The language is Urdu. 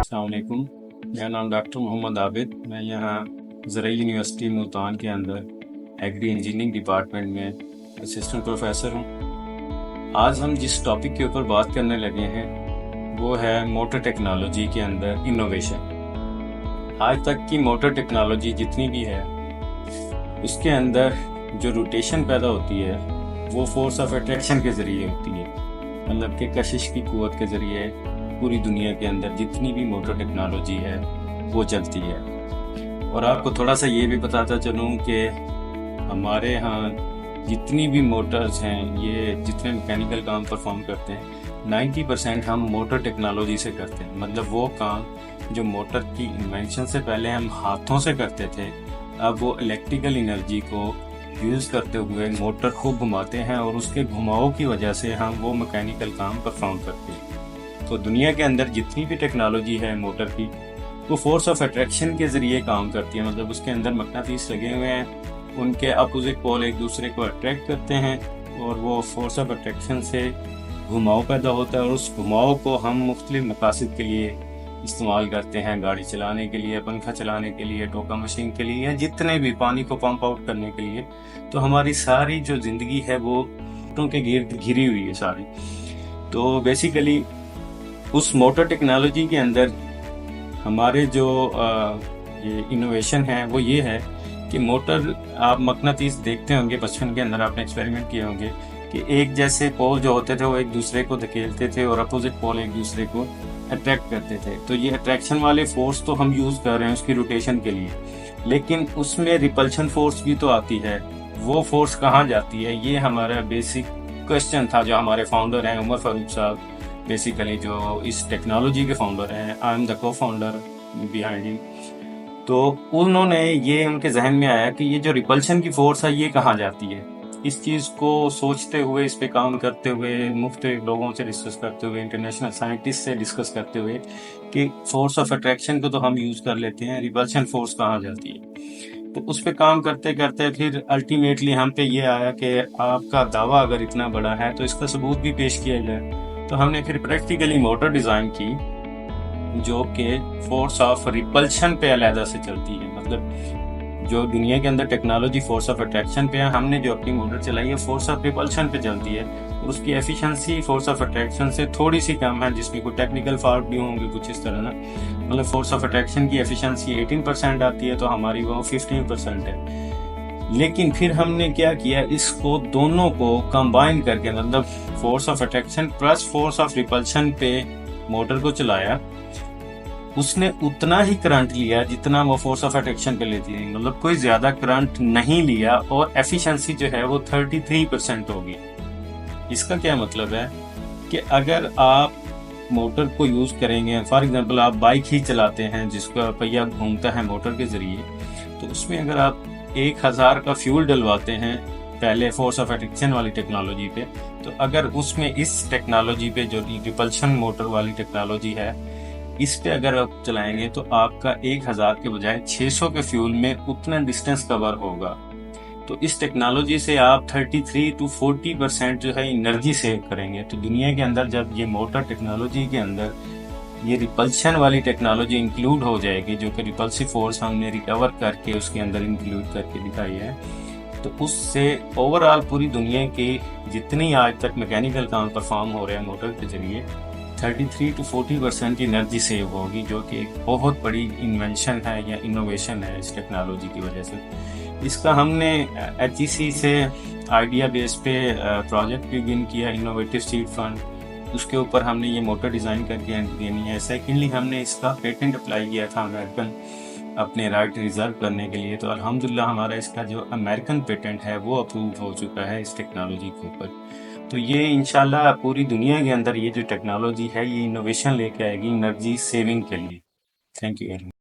السلام علیکم، میرا نام ڈاکٹر محمد عابد، میں یہاں زرعی یونیورسٹی ملتان کے اندر ایگری انجینئرنگ ڈپارٹمنٹ میں اسسٹنٹ پروفیسر ہوں۔ آج ہم جس ٹاپک کے اوپر بات کرنے لگے ہیں وہ ہے موٹر ٹیکنالوجی کے اندر انوویشن۔ آج تک کی موٹر ٹیکنالوجی جتنی بھی ہے اس کے اندر جو روٹیشن پیدا ہوتی ہے وہ فورس آف اٹریکشن کے ذریعے ہوتی ہے، مطلب کہ کشش کی قوت کے ذریعے پوری دنیا کے اندر جتنی بھی موٹر ٹیکنالوجی ہے وہ چلتی ہے۔ اور آپ کو تھوڑا سا یہ بھی بتاتا چلوں کہ ہمارے ہاں جتنی بھی موٹرز ہیں، یہ جتنے میکینیکل کام پرفارم کرتے ہیں 90% ہم موٹر ٹیکنالوجی سے کرتے ہیں۔ مطلب وہ کام جو موٹر کی انوینشن سے پہلے ہم ہاتھوں سے کرتے تھے، اب وہ الیکٹریکل انرجی کو یوز کرتے ہوئے موٹر کو گھماتے ہیں اور اس کے گھماؤ کی وجہ سے ہم وہ میکینیکل کام پرفارم کرتے ہیں۔ تو دنیا کے اندر جتنی بھی ٹیکنالوجی ہے موٹر کی، وہ فورس آف اٹریکشن کے ذریعے کام کرتی ہے۔ مطلب اس کے اندر مقناطیس لگے ہوئے ہیں، ان کے اپوزٹ پول ایک دوسرے کو اٹریکٹ کرتے ہیں اور وہ فورس آف اٹریکشن سے گھماؤ پیدا ہوتا ہے، اور اس گھماؤ کو ہم مختلف مقاصد کے لیے استعمال کرتے ہیں، گاڑی چلانے کے لیے، پنکھا چلانے کے لیے، ٹوکا مشین کے لیے، یا جتنے بھی پانی کو پمپ آؤٹ کرنے کے لیے۔ تو ہماری ساری جو زندگی ہے وہ موٹروں کے گرد گھری ہوئی ہے ساری۔ تو بیسیکلی اس موٹر ٹیکنالوجی کے اندر ہمارے جو یہ انوویشن ہے وہ یہ ہے کہ موٹر، آپ مقناطیس دیکھتے ہوں گے، بچپن کے اندر آپ نے ایکسپیریمنٹ کیے ہوں گے کہ ایک جیسے پول جو ہوتے تھے وہ ایک دوسرے کو دھکیلتے تھے اور اپوزٹ پول ایک دوسرے کو اٹریکٹ کرتے تھے۔ تو یہ اٹریکشن والے فورس تو ہم یوز کر رہے ہیں اس کی روٹیشن کے لیے، لیکن اس میں ریپلشن فورس بھی تو آتی ہے۔ وہ فورس کہاں جاتی ہے؟ یہ ہمارا بیسک کوشچن تھا جو ہمارے فاؤنڈر ہیں عمر فاروق صاحب، بیسیکلی جو اس ٹیکنالوجی کے فاؤنڈر ہیں، آئی ایم دا کو فاؤنڈر بیہائنڈ ہم۔ تو انہوں نے یہ ان کے ذہن میں آیا کہ یہ جو ریپلشن کی فورس ہے یہ کہاں جاتی ہے۔ اس چیز کو سوچتے ہوئے، اس پہ کام کرتے ہوئے، مختلف لوگوں سے ڈسکس کرتے ہوئے، انٹرنیشنل سائنٹسٹ سے ڈسکس کرتے ہوئے کہ فورس آف اٹریکشن کو تو ہم یوز کر لیتے ہیں، ریپلشن فورس کہاں جاتی ہے۔ تو اس پہ کام کرتے کرتے پھر الٹیمیٹلی ہم پہ یہ آیا کہ آپ کا دعویٰ اگر اتنا بڑا ہے تو اس کا ثبوت بھی پیش کیا جائے۔ تو ہم نے پھر پریکٹیکلی موٹر ڈیزائن کی جو کہ فورس آف ریپلشن پہ علیحدہ سے چلتی ہے۔ مطلب جو دنیا کے اندر ٹیکنالوجی فورس آف اٹریکشن پہ ہے، ہم نے جو اپنی موٹر چلائی ہے فورس آف ریپلشن پہ چلتی ہے، اور اس کی ایفیشنسی فورس آف اٹریکشن سے تھوڑی سی کم ہے، جس میں کوئی ٹیکنیکل فالٹ بھی ہوں گے کچھ اس طرح نا۔ مطلب فورس آف اٹریکشن کی ایفیشنسی 18% آتی ہے تو ہماری وہ 15% ہے۔ لیکن پھر ہم نے کیا کیا، اس کو دونوں کو کمبائن کر کے، مطلب force of attraction plus force of repulsion پہ موٹر کو چلایا۔ اس نے اتنا ہی کرنٹ لیا جتنا وہ فورس آف اٹریکشن پہ لیتی ہے، مطلب کوئی زیادہ کرنٹ نہیں لیا، اور ایفیشنسی جو ہے وہ 33% ہوگی۔ اس کا کیا مطلب ہے کہ اگر آپ موٹر کو یوز کریں گے، فار ایگزامپل آپ بائک ہی چلاتے ہیں جس کا پہیہ گھومتا ہے موٹر کے ذریعے، تو اس میں اگر آپ 1000 کا فیول ڈلواتے ہیں پہلے فورس آف اٹریکشن والی ٹیکنالوجی پہ، تو اگر اس میں اس ٹیکنالوجی پہ جو ریپلشن موٹر والی ٹیکنالوجی ہے اس پہ اگر آپ چلائیں گے تو آپ کا 1000 کے بجائے 600 کے فیول میں اتنا ڈسٹینس کور ہوگا۔ تو اس ٹیکنالوجی سے آپ 33 to 40% جو ہے انرجی سیو کریں گے۔ تو دنیا کے اندر جب یہ موٹر ٹیکنالوجی کے اندر یہ ریپلشن والی ٹیکنالوجی انکلوڈ ہو جائے گی، جو کہ ریپلسو فورس ہم نے ریکور کر کے اس کے اندر انکلوڈ کر کے دکھائی ہے، تو اس سے اوورآل پوری دنیا کی جتنی آج تک میکینیکل کام پرفارم ہو رہے ہیں موٹر کے ذریعے 33 to 40% انرجی سیو ہوگی، جو کہ ایک بہت بڑی انوینشن ہے یا انوویشن ہے اس ٹیکنالوجی کی وجہ سے۔ اس کا ہم نے HEC سے آئیڈیا بیس پہ پروجیکٹ بھی بگن کیا، انوویٹو سیڈ فنڈ، اس کے اوپر ہم نے یہ موٹر ڈیزائن کر کے دینی ہے۔ سیکنڈلی ہم نے اس کا پیٹنٹ اپلائی کیا تھا امریکن اپنے رائٹ ریزرو کرنے کے لیے، تو الحمدللہ ہمارا اس کا جو امریکن پیٹنٹ ہے وہ اپروو ہو چکا ہے اس ٹیکنالوجی کے اوپر۔ تو یہ انشاءاللہ پوری دنیا کے اندر یہ جو ٹیکنالوجی ہے یہ انوویشن لے کے آئے گی انرجی سیونگ کے لیے۔ Thank you.